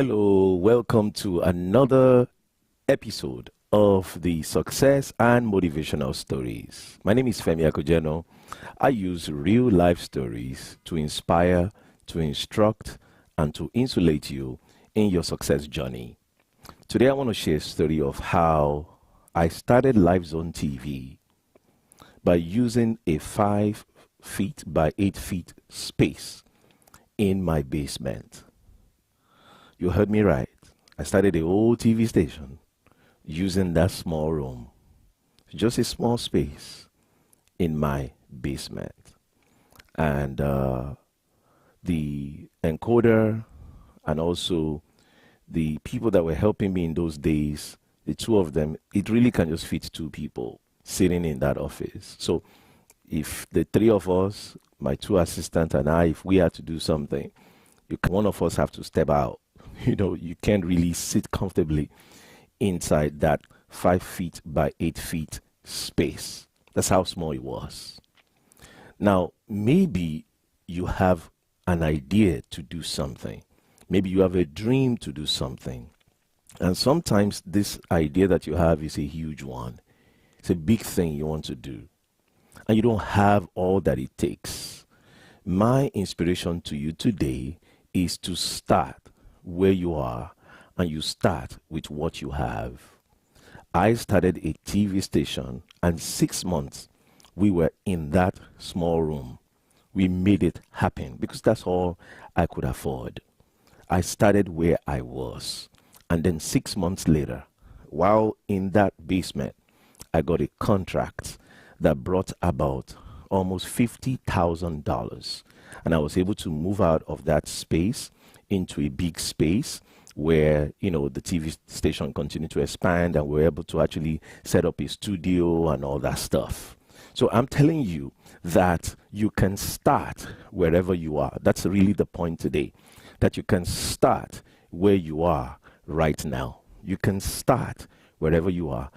Hello, welcome to another episode of the Success and Motivational Stories. My name is Femi Akojeno. I use real life stories to inspire, to instruct, and to insulate you in your success journey. Today, I want to share a story of how I started Live Zone TV by using a 5 feet by 8 feet space in my basement. You heard me right. I started a old TV station using that small room, just a small space in my basement. And the encoder and also the people that were helping me in those days, the two of them, it really can just fit 2 people sitting in that office. So if the 3 of us, my 2 assistants and I, if we had to do something, one of us have to step out. You can't really sit comfortably inside that 5 feet by 8 feet space. That's how small it was. Now, maybe you have an idea to do something. Maybe you have a dream to do something. And sometimes this idea that you have is a huge one. It's a big thing you want to do. And you don't have all that it takes. My inspiration to you today is to start where you are, and you start with what you have. I started a TV station, and 6 months we were in that small room. We made it happen because that's all I could afford. I started where I was, and then 6 months later, while in that basement, I got a contract that brought about almost $50,000, and I was able to move out of that space into a big space where, the TV station continued to expand, and we were able to actually set up a studio and all that stuff. So I'm telling you that you can start wherever you are. That's really the point today, that you can start where you are right now. You can start wherever you are.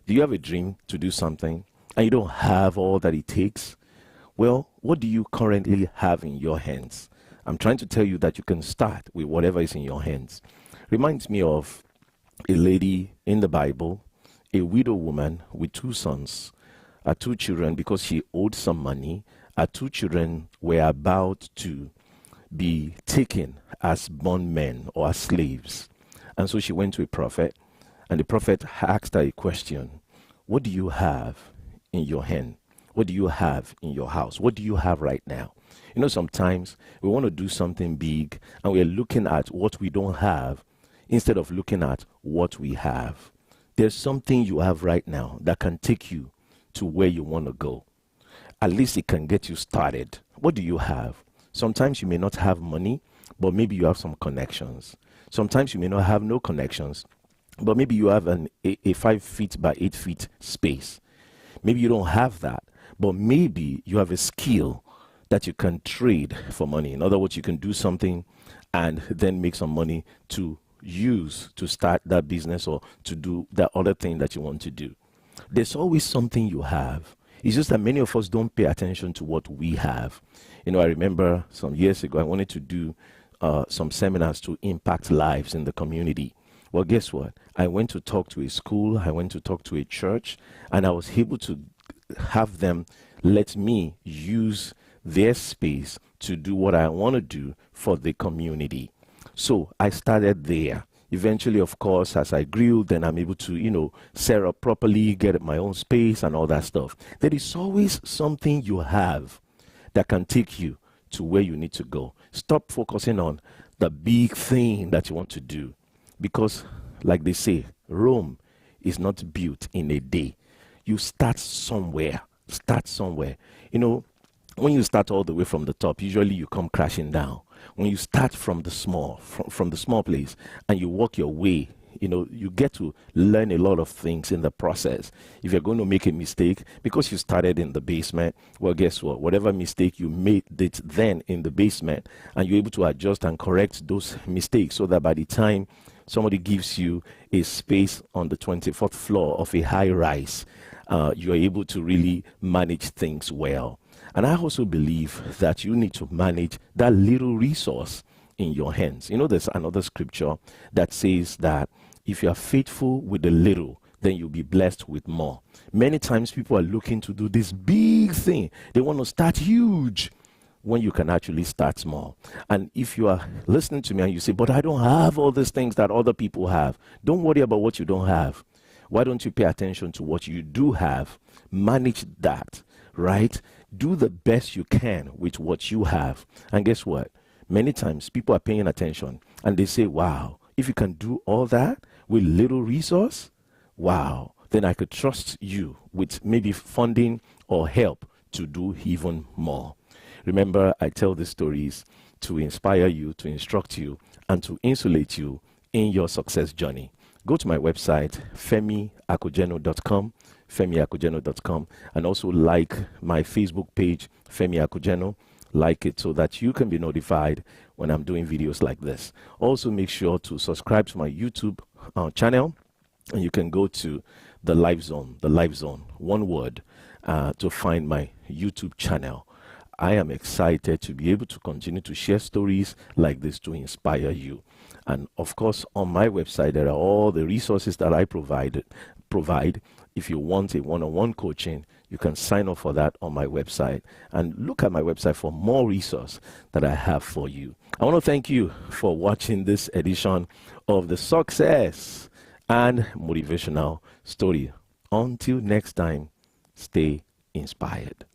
Do you have a dream to do something and you don't have all that it takes? Well, what do you currently have in your hands? I'm trying to tell you that you can start with whatever is in your hands. Reminds me of a lady in the Bible, a widow woman with 2 sons, her 2 children, because she owed some money. Her 2 children were about to be taken as bondmen or as slaves. And so she went to a prophet, and the prophet asked her a question. What do you have in your hand? What do you have in your house? What do you have right now? Sometimes we want to do something big and we're looking at what we don't have instead of looking at what we have. There's something you have right now that can take you to where you want to go. At least it can get you started. What do you have? Sometimes you may not have money, but maybe you have some connections. Sometimes you may not have no connections, but maybe you have a 5 feet by 8 feet space. Maybe you don't have that, but maybe you have a skill that you can trade for money. In other words, you can do something and then make some money to use to start that business or to do that other thing that you want to do. There's always something you have. It's just that many of us don't pay attention to what we have. I remember some years ago, I wanted to do some seminars to impact lives in the community. Well, guess what? I went to talk to a school, I went to talk to a church, and I was able to have them let me use their space to do what I want to do for the community. So I started there. Eventually, of course, as I grew, then I'm able to, set up properly, get my own space and all that stuff. There is always something you have that can take you to where you need to go. Stop focusing on the big thing that you want to do. Because, like they say, Rome is not built in a day. You start somewhere. Start somewhere. When you start all the way from the top, usually you come crashing down. When you start from the small place and you work your way, you get to learn a lot of things in the process. If you're going to make a mistake because you started in the basement, well, guess what? Whatever mistake you made it then in the basement, and you're able to adjust and correct those mistakes so that by the time somebody gives you a space on the 24th floor of a high rise, you're able to really manage things well. And I also believe that you need to manage that little resource in your hands. You know, there's another scripture that says that if you are faithful with the little, then you'll be blessed with more. Many times people are looking to do this big thing. They want to start huge when you can actually start small. And if you are listening to me and you say, but I don't have all these things that other people have, don't worry about what you don't have. Why don't you pay attention to what you do have? Manage that, right? Do the best you can with what you have. And guess what? Many times people are paying attention and they say, wow, if you can do all that with little resource, wow, then I could trust you with maybe funding or help to do even more. Remember, I tell these stories to inspire you, to instruct you, and to insulate you in your success journey. Go to my website, femiakujeno.com, femiakujeno.com, and also like my Facebook page, Femi Akujeno. Like it so that you can be notified when I'm doing videos like this. Also, make sure to subscribe to my YouTube channel, and you can go to the Live Zone, one word, to find my YouTube channel. I am excited to be able to continue to share stories like this to inspire you. And of course, on my website, there are all the resources that I provide. If you want a one-on-one coaching, you can sign up for that on my website, and look at my website for more resources that I have for you. I want to thank you for watching this edition of the Success and Motivational Story. Until next time, stay inspired.